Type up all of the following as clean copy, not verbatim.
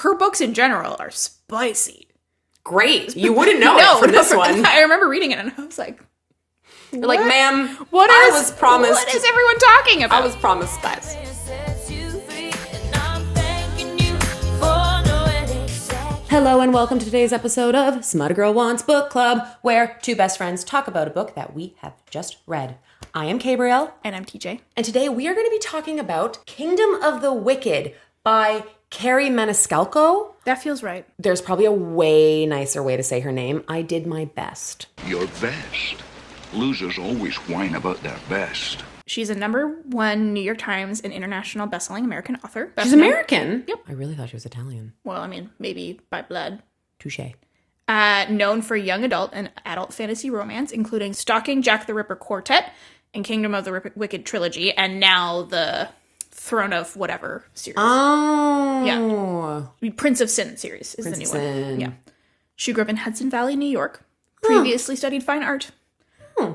her books in general are spicy. Great. You wouldn't know it from this one. I remember reading it and I was like, you're like, ma'am, I was promised. What is everyone talking about? I was promised spice. Hello and welcome to today's episode of Smut Girl Wants Book Club, where two best friends talk about a book that we have just read. I am Kabriel. And I'm TJ. And today we are going to be talking about Kingdom of the Wicked by Kerri Maniscalco. That feels right. There's probably a way nicer way to say her name. I did my best. Your best. Losers always whine about their best. She's a #1 New York Times and international bestselling American author. She's American? Yep. I really thought she was Italian. Well, I mean, maybe by blood. Touché. Known for young adult and adult fantasy romance, including Stalking Jack the Ripper Quartet and Kingdom of the Wicked trilogy, and now the Throne of Whatever series. Oh. Yeah. Prince of Sin series is the new Sin. one. Yeah. She grew up in Hudson Valley, New York. Previously studied fine art.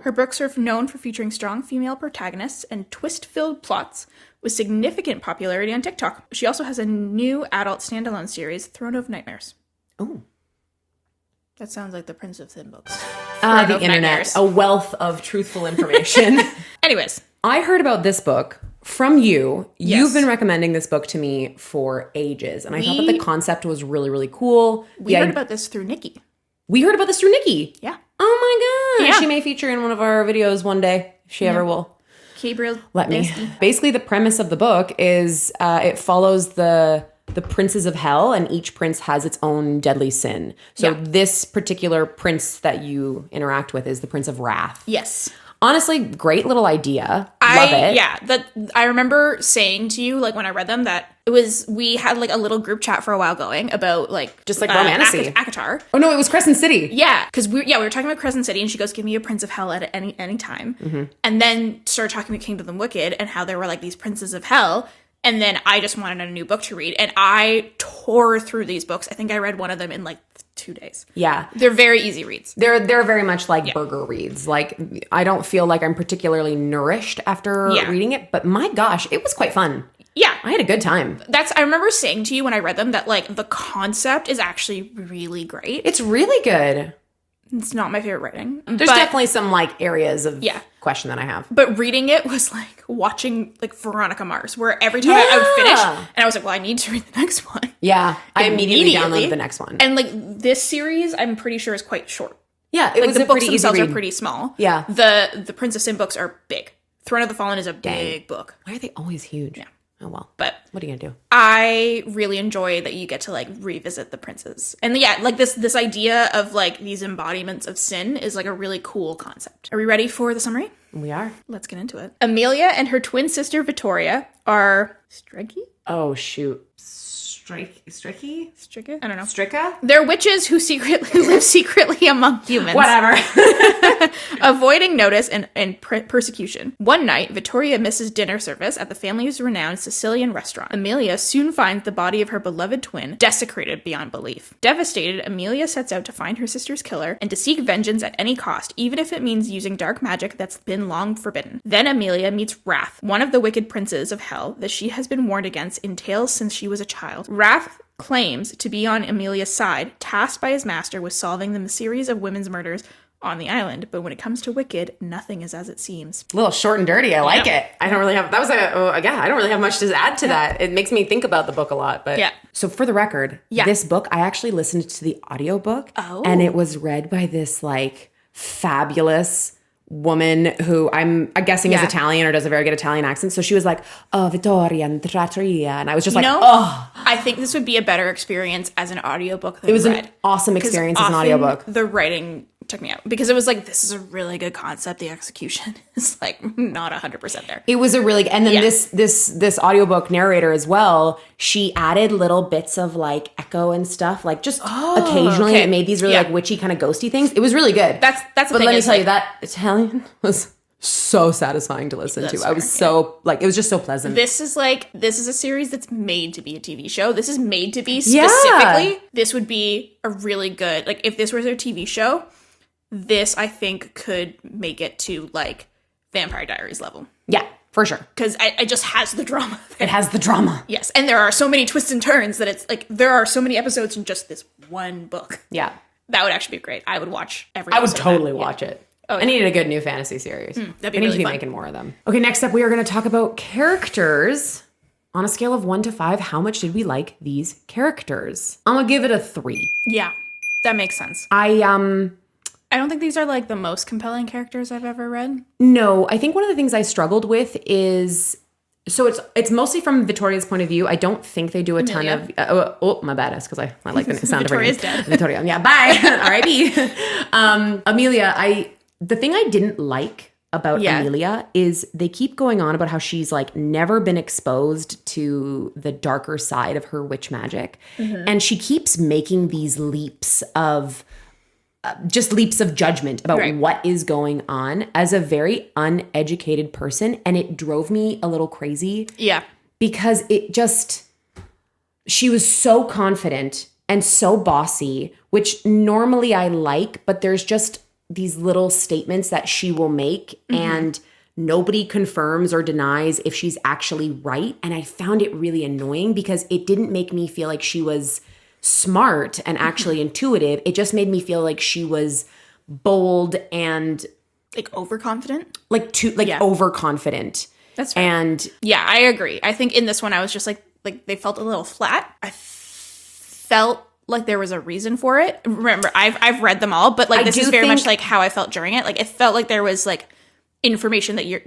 Her books are known for featuring strong female protagonists and twist-filled plots with significant popularity on TikTok. She also has a new adult standalone series, Throne of Nightmares. Oh. That sounds like the Prince of Sin books. The internet. Nightmares. A wealth of truthful information. Anyways. I heard about this book from you. Yes. You've been recommending this book to me for ages. And I thought that the concept was really, really cool. We heard about this through Nikki. We heard about this through Nikki? Yeah. Oh my gosh. Yeah. She may feature in one of our videos one day. If she ever will. Kabriel. Let me. Basically, the premise of the book is it follows the princes of hell, and each prince has its own deadly sin. So this particular prince that you interact with is the Prince of Wrath. Yes. Honestly, great little idea. Love it. Yeah, I remember saying to you, like, when I read them, that we had, like, a little group chat for a while going about, like... Just, like, romantasy. Akatar. Oh, no, it was Crescent City. Yeah, because we were talking about Crescent City, and she goes, give me a Prince of Hell at any time. Mm-hmm. And then started talking about Kingdom of the Wicked, and how there were, like, these princes of hell. And then I just wanted a new book to read, and I tore through these books. I think I read one of them in, like, 2 days. Yeah. They're very easy reads. They're very much like burger reads. Like, I don't feel like I'm particularly nourished after reading it, but my gosh, it was quite fun. Yeah. I had a good time. I remember saying to you when I read them that, like, the concept is actually really great. It's really good. It's not my favorite writing. There's definitely some, like, areas of question that I have. But reading it was like watching, like, Veronica Mars, where every time I would finish, and I was like, well, I need to read the next one. Yeah. I immediately downloaded the next one. And, like, this series, I'm pretty sure, is quite short. Yeah, it was the a books pretty themselves easy read. are pretty small. Yeah. The Prince of Sin books are big. Throne of the Fallen is a big book. Why are they always huge? Yeah. Oh, well. But what are you going to do? I really enjoy that you get to, like, revisit the princes. And, yeah, like, this idea of, like, these embodiments of sin is, like, a really cool concept. Are we ready for the summary? We are. Let's get into it. Amelia and her twin sister Victoria are... Strikey? Oh, shoot. Stricky? I don't know. Stricka? They're witches who live secretly among humans. Whatever. Avoiding notice and persecution. One night, Victoria misses dinner service at the family's renowned Sicilian restaurant. Amelia soon finds the body of her beloved twin desecrated beyond belief. Devastated, Amelia sets out to find her sister's killer and to seek vengeance at any cost, even if it means using dark magic that's been long forbidden. Then Amelia meets Wrath, one of the wicked princes of hell that she has been warned against in tales since she was a child. Wrath claims to be on Amelia's side, tasked by his master with solving the series of women's murders on the island. But when it comes to Wicked, nothing is as it seems. A little short and dirty. I like it. I don't really have, I don't really have much to add to that. It makes me think about the book a lot. But so for the record, this book, I actually listened to the audiobook. Oh. And it was read by this, like, fabulous woman who I'm guessing is Italian or does a very good Italian accent. So she was like, oh, Vittoria and Trattoria. And I was just like, I think this would be a better experience as an audiobook than it was an awesome experience as an audiobook. The writing took me out because it was like, this is a really good concept. The execution is, like, not 100% there. It was a really, and then this audiobook narrator as well, she added little bits of, like, echo and stuff, like, just occasionally it made these really like witchy kind of ghosty things. It was really good. That's the but thing. Let me tell you, that Italian was so satisfying to listen to. I was so, like, it was just so pleasant. This is a series that's made to be a TV show. This is made to be specifically, this would be a really good, like, if this was a TV show, this, I think, could make it to, like, Vampire Diaries level. Yeah. For sure. Because it just has the drama. It has the drama. Yes. And there are so many twists and turns that it's like, there are so many episodes in just this one book. Yeah. That would actually be great. I would watch every I would episode totally watch it. Oh, yeah. I needed a good new fantasy series. That'd be I need really to be fun. making more of them. Okay, next up we are going to talk about characters. On a scale of 1 to 5, how much did we like these characters? I'm going to give it a 3. Yeah. That makes sense. I don't think these are like the most compelling characters I've ever read. No, I think one of the things I struggled with is, so it's mostly from Victoria's point of view. I don't think they do a ton of, my bad, because I like the sound of her name. Victoria's dead. Victoria, yeah, bye, R.I.P. Amelia, the thing I didn't like about Amelia is they keep going on about how she's like never been exposed to the darker side of her witch magic. Mm-hmm. And she keeps making these leaps of judgment about what is going on as a very uneducated person. And it drove me a little crazy. Yeah. Because she was so confident and so bossy, which normally I like, but there's just these little statements that she will make and nobody confirms or denies if she's actually right. And I found it really annoying because it didn't make me feel like she was smart and actually intuitive. It just made me feel like she was bold and like overconfident, overconfident. That's fair. And yeah, I agree. I think in this one, I was just like they felt a little flat. I felt like there was a reason for it. Remember, I've read them all, but like this is very much like how I felt during it. Like it felt like there was like information that you're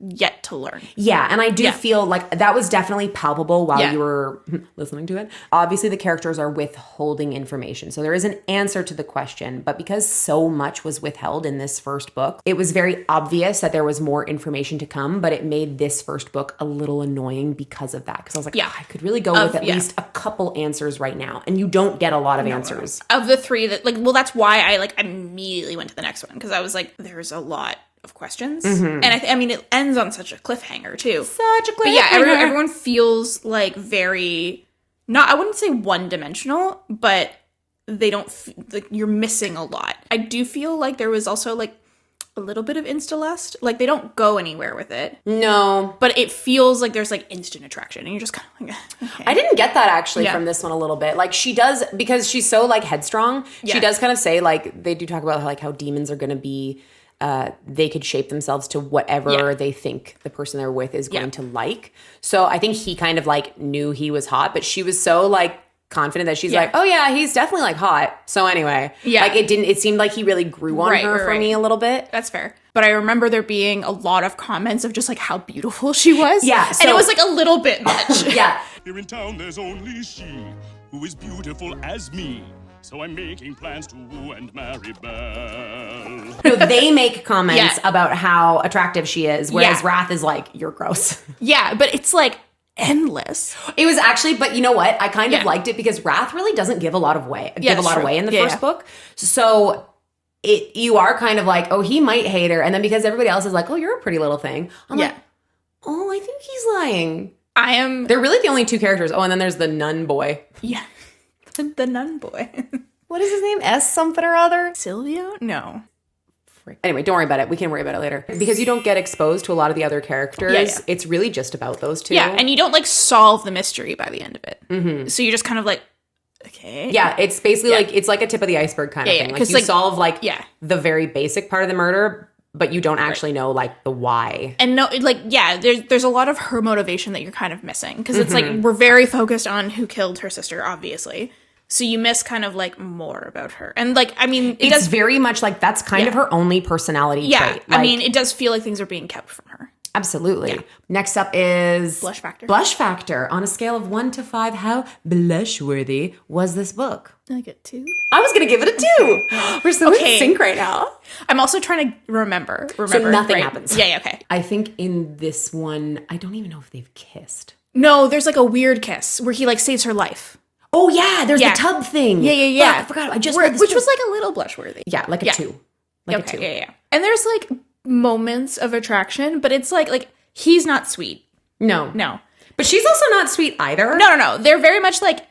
yet to learn. Yeah, and I do feel like that was definitely palpable while you were listening to it. Obviously, the characters are withholding information. So there is an answer to the question, but because so much was withheld in this first book, it was very obvious that there was more information to come, but it made this first book a little annoying because of that. Because I was like, I could really go with at least a couple answers right now, and you don't get a lot of answers. Of the three that that's why I immediately went to the next one, because I was like, there's a lot of questions. And I mean it ends on such a cliffhanger too. Such a cliffhanger. But yeah, everyone feels like very, not, I wouldn't say one-dimensional, but they don't like you're missing a lot. I do feel like there was also like a little bit of insta-lust. Like they don't go anywhere with it. No. But it feels like there's like instant attraction and you're just kind of like, okay. I didn't get that actually from this one a little bit. Like she does, because she's so like headstrong, she does kind of say like, they do talk about how demons are going to be, they could shape themselves to whatever they think the person they're with is going to like. So I think he kind of like knew he was hot, but she was so like confident that she's like, oh yeah, he's definitely like hot. So anyway, like it seemed like he really grew on her for me a little bit. That's fair. But I remember there being a lot of comments of just like how beautiful she was. Yeah. And it was like a little bit much. Yeah. Here in town there's only she who is beautiful as me. So I'm making plans to woo and marry Belle. So they make comments about how attractive she is, whereas Wrath is like, you're gross. Yeah, but it's like endless. It was actually, but you know what? I kind of liked it because Wrath really doesn't give a lot of away in the first book. So you are kind of like, oh, he might hate her. And then because everybody else is like, oh, you're a pretty little thing. I'm like, oh, I think he's lying. They're really the only two characters. Oh, and then there's the nun boy. Yeah. The nun boy. What is his name? S something or other? Silvio? No. Anyway, don't worry about it. We can worry about it later. Because you don't get exposed to a lot of the other characters. It's really just about those two. Yeah, and you don't like solve the mystery by the end of it. Mm-hmm. So you're just kind of like, okay. Yeah, it's basically like, it's like a tip of the iceberg kind of thing. Like you solve the very basic part of the murder, but you don't actually know like the why. And no, like, there's a lot of her motivation that you're kind of missing. Because it's like, we're very focused on who killed her sister, obviously. So you miss kind of like more about her. And like, I mean, it does very much like that's kind of her only personality trait. Like, I mean, it does feel like things are being kept from her. Absolutely. Yeah. Next up is Blush Factor. Blush Factor. On a scale of 1 to 5, how blush-worthy was this book? I like a 2. I was going to give it a 2. We're so in sync right now. I'm also trying to remember. So nothing happens. Yeah, okay. I think in this one, I don't even know if they've kissed. No, there's like a weird kiss where he like saves her life. Oh yeah, there's the tub thing. Yeah. Fuck, I forgot. I just read this which was like a little blush-worthy. Yeah, like a 2. Like a 2. Yeah. And there's like moments of attraction, but it's like he's not sweet. No. But she's also not sweet either. No. They're very much like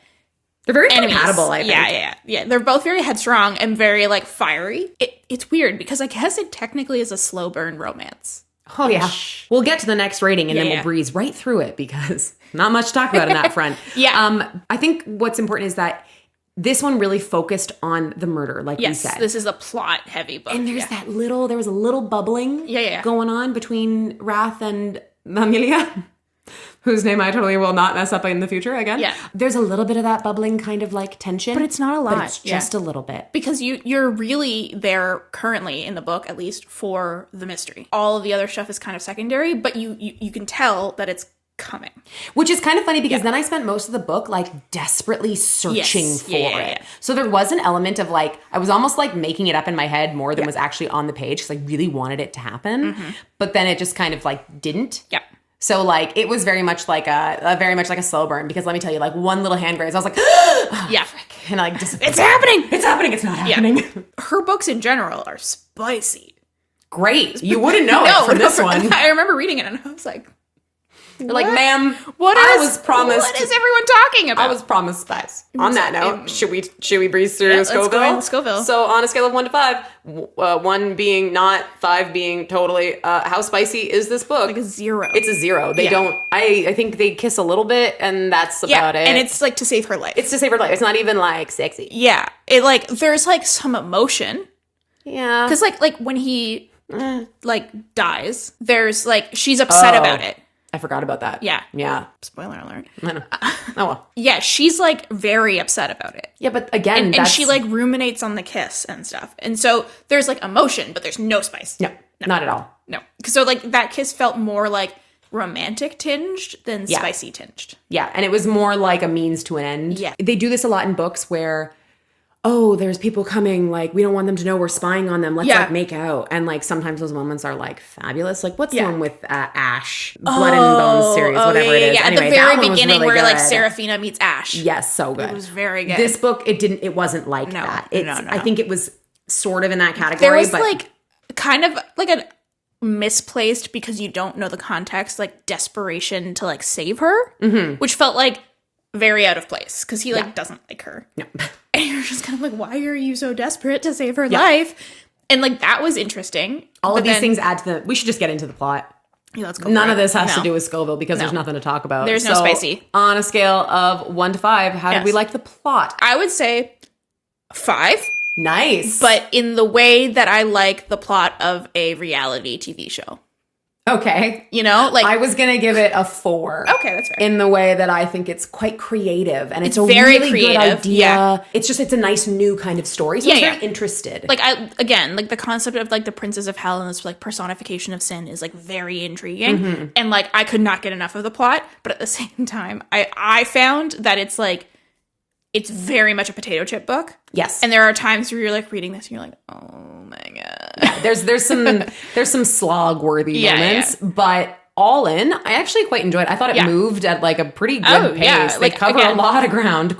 they're very enemies. compatible, I think. Yeah. They're both very headstrong and very like fiery. It's weird because I guess it technically is a slow burn romance. Oh, yeah. We'll get to the next rating and then we'll breeze right through it because not much to talk about in that front. I think what's important is that this one really focused on the murder, like we said. This is a plot-heavy book. And there's there was a little bubbling going on between Wrath and Amelia, whose name I totally will not mess up in the future again. Yeah. There's a little bit of that bubbling kind of like tension. But it's not a lot. But it's just a little bit. Because you're really there currently in the book, at least, for the mystery. All of the other stuff is kind of secondary, but you can tell that it's coming. Which is kind of funny because then I spent most of the book like desperately searching for it. So there was an element of like, I was almost like making it up in my head more than was actually on the page because I really wanted it to happen. But then it just kind of like didn't. Yeah. So like it was very much like a slow burn because let me tell you, like one little hand graze, I was like, oh, frick. And like just it's happening. It's happening. It's not happening. Yeah. Her books in general are spicy. Great. You wouldn't know it from this one. I remember reading it and I was like, like, ma'am, I was promised. What is everyone talking about? I was promised spice. On that note, should we breeze through Scoville? Let's go Scoville. So on a scale of 1 to 5, 1 being not, 5 being totally, how spicy is this book? Like a 0. It's a 0. They don't. I think they kiss a little bit, and that's about it. And it's like to save her life. It's to save her life. It's not even like sexy. Yeah, it like there's like some emotion. Yeah, because like when he like dies, there's like she's upset about it. I forgot about that. Yeah. Spoiler alert. I know. Oh, well. Yeah, she's like very upset about it. Yeah, but again, and she like ruminates on the kiss and stuff. And so there's like emotion, but there's no spice. No, not at all. No. So like that kiss felt more like romantic tinged than spicy tinged. Yeah, and it was more like a means to an end. Yeah. They do this a lot in books where, oh, there's people coming, like, we don't want them to know we're spying on them. Let's, like, make out. And, like, sometimes those moments are, like, fabulous. Like, what's the one with Ash? Blood and Bones series, whatever it is. Yeah, anyway, at the very beginning really where, good. like, Seraphina meets Ash. Yes, so good. It was very good. This book, it wasn't like that. No. I think it was sort of in that category. There was, like, kind of, like, a misplaced, because you don't know the context, like, desperation to, like, save her, which felt, like, very out of place, because he, like, doesn't like her. No. And you're just kind of like, why are you so desperate to save her life? And, like, that was interesting. All of these things add to the... We should just get into the plot. Yeah, let's go. None of this has to do with Scoville because there's nothing to talk about. There's no spicy. On a scale of 1 to 5, how did we like the plot? I would say 5. Nice. But in the way that I like the plot of a reality TV show. Okay. You know, like I was going to give it a 4. Okay, that's fair. In the way that I think it's quite creative and it's a very really creative, good idea. Yeah. It's a nice new kind of story. So I'm very interested. Like like the concept of like the Princes of Hell and this like personification of sin is like very intriguing. And like I could not get enough of the plot, but at the same time, I found that it's like it's very much a potato chip book. Yes. And there are times where you're like reading this and you're like, oh my God. Yeah, there's some slog worthy moments, but all in, I actually quite enjoyed it. I thought it moved at like a pretty good pace. Yeah. They cover a lot of ground.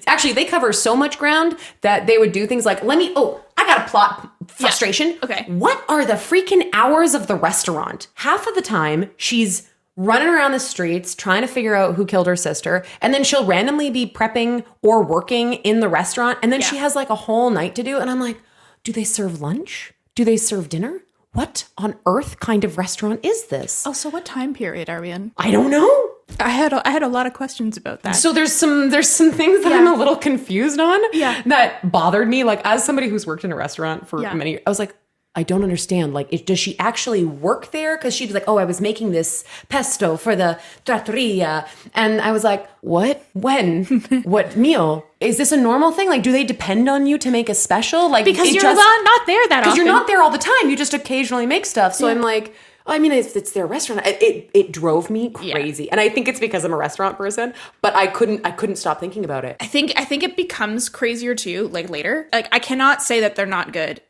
Actually, they cover so much ground that they would do things like, I got a plot frustration. Yeah. Okay. What are the freaking hours of the restaurant? Half of the time, she's running around the streets trying to figure out who killed her sister, and then she'll randomly be prepping or working in the restaurant, and then she has like a whole night to do, and I'm like, do they serve lunch? Do they serve dinner? What on earth kind of restaurant is this? Oh, so what time period are we in? I don't know. I had a lot of questions about that. So there's some things that I'm a little confused on that bothered me. Like as somebody who's worked in a restaurant for many years, I was like, I don't understand. Like, does she actually work there? Because she was like, I was making this pesto for the trattoria. And I was like, what? When? What meal? Is this a normal thing? Like, do they depend on you to make a special? Like, because you're not there that often. Because you're not there all the time. You just occasionally make stuff. So I'm like, I mean, it's their restaurant. It drove me crazy. Yeah. And I think it's because I'm a restaurant person, but I couldn't stop thinking about it. I think it becomes crazier too, like later. Like, I cannot say that they're not good.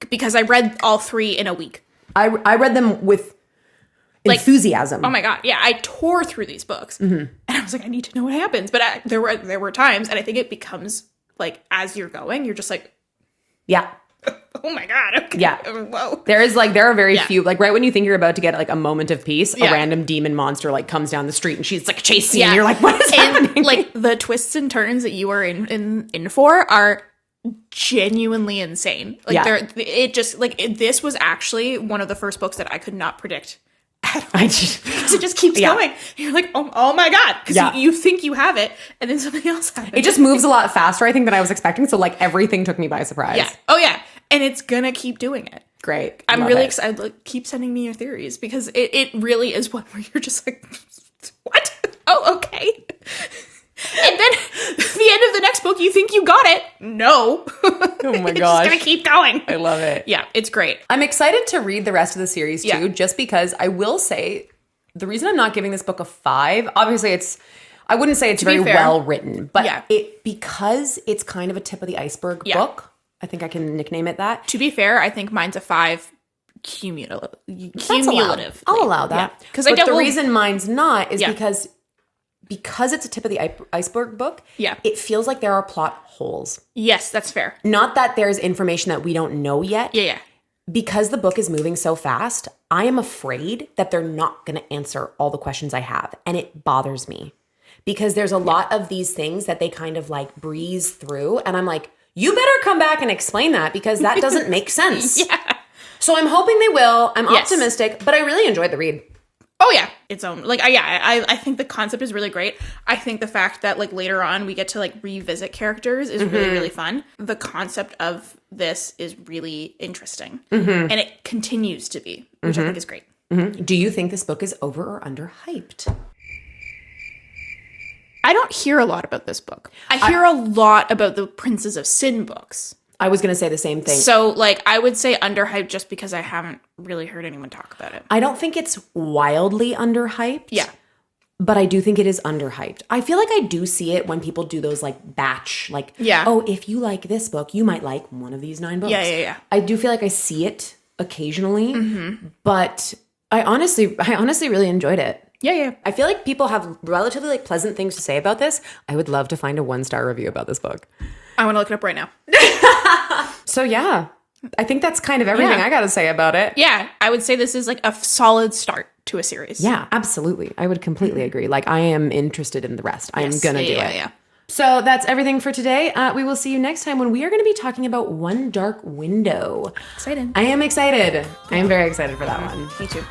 Because I read all 3 in a week. I read them with enthusiasm. Oh my God. Yeah. I tore through these books. And I was like, I need to know what happens. But there were times, and I think it becomes like, as you're going, you're just like, yeah. Oh my God. Okay. Yeah. Whoa. There are very few, like right when you think you're about to get like a moment of peace, a random demon monster like comes down the street and she's like chasing you and you're like, what is happening? Like the twists and turns that you are in for are genuinely insane. Like this was actually one of the first books that I could not predict. Because it just keeps going. You're like, oh my God. Because you think you have it, and then something else happens. It just moves a lot faster, I think, than I was expecting. So, like, everything took me by surprise. Yeah. Oh, yeah. And it's going to keep doing it. Great. I'm really excited. Like, keep sending me your theories, because it really is one where you're just like, what? Oh, okay. And then at the end of the next book, you think you got it. No. Oh my gosh. It's just going to keep going. I love it. Yeah, it's great. I'm excited to read the rest of the series too, just because I will say the reason I'm not giving this book a 5, obviously I wouldn't say it's very well written, but because it's kind of a tip of the iceberg book, I think I can nickname it that. To be fair, I think mine's a 5 cumulative. I'll allow that. Because the reason mine's not is because it's a tip of the iceberg book, it feels like there are plot holes. Yes, that's fair. Not that there's information that we don't know yet. Yeah. Because the book is moving so fast, I am afraid that they're not going to answer all the questions I have. And it bothers me. Because there's a lot of these things that they kind of like breeze through. And I'm like, you better come back and explain that, because that doesn't make sense. So I'm hoping they will. I'm optimistic, but I really enjoyed the read. Oh yeah, its own. Like, I think the concept is really great. I think the fact that like later on we get to like revisit characters is really, really fun. The concept of this is really interesting, and it continues to be, which I think is great. Do you think this book is over or underhyped? I don't hear a lot about this book. I hear a lot about the Princes of Sin books. I was going to say the same thing. So, like, I would say underhyped just because I haven't really heard anyone talk about it. I don't think it's wildly underhyped. Yeah. But I do think it is underhyped. I feel like I do see it when people do those, like, batch, like, oh, if you like this book, you might like one of these 9 books. Yeah. I do feel like I see it occasionally, but I honestly really enjoyed it. Yeah. I feel like people have relatively, like, pleasant things to say about this. I would love to find a 1-star review about this book. I want to look it up right now. So, yeah, I think that's kind of everything I got to say about it. Yeah, I would say this is like a solid start to a series. Yeah, absolutely. I would completely agree. Like, I am interested in the rest. I'm going to do it. Yeah. So that's everything for today. We will see you next time when we are going to be talking about One Dark Window. Excited. I am excited. I am very excited for that one. Me too.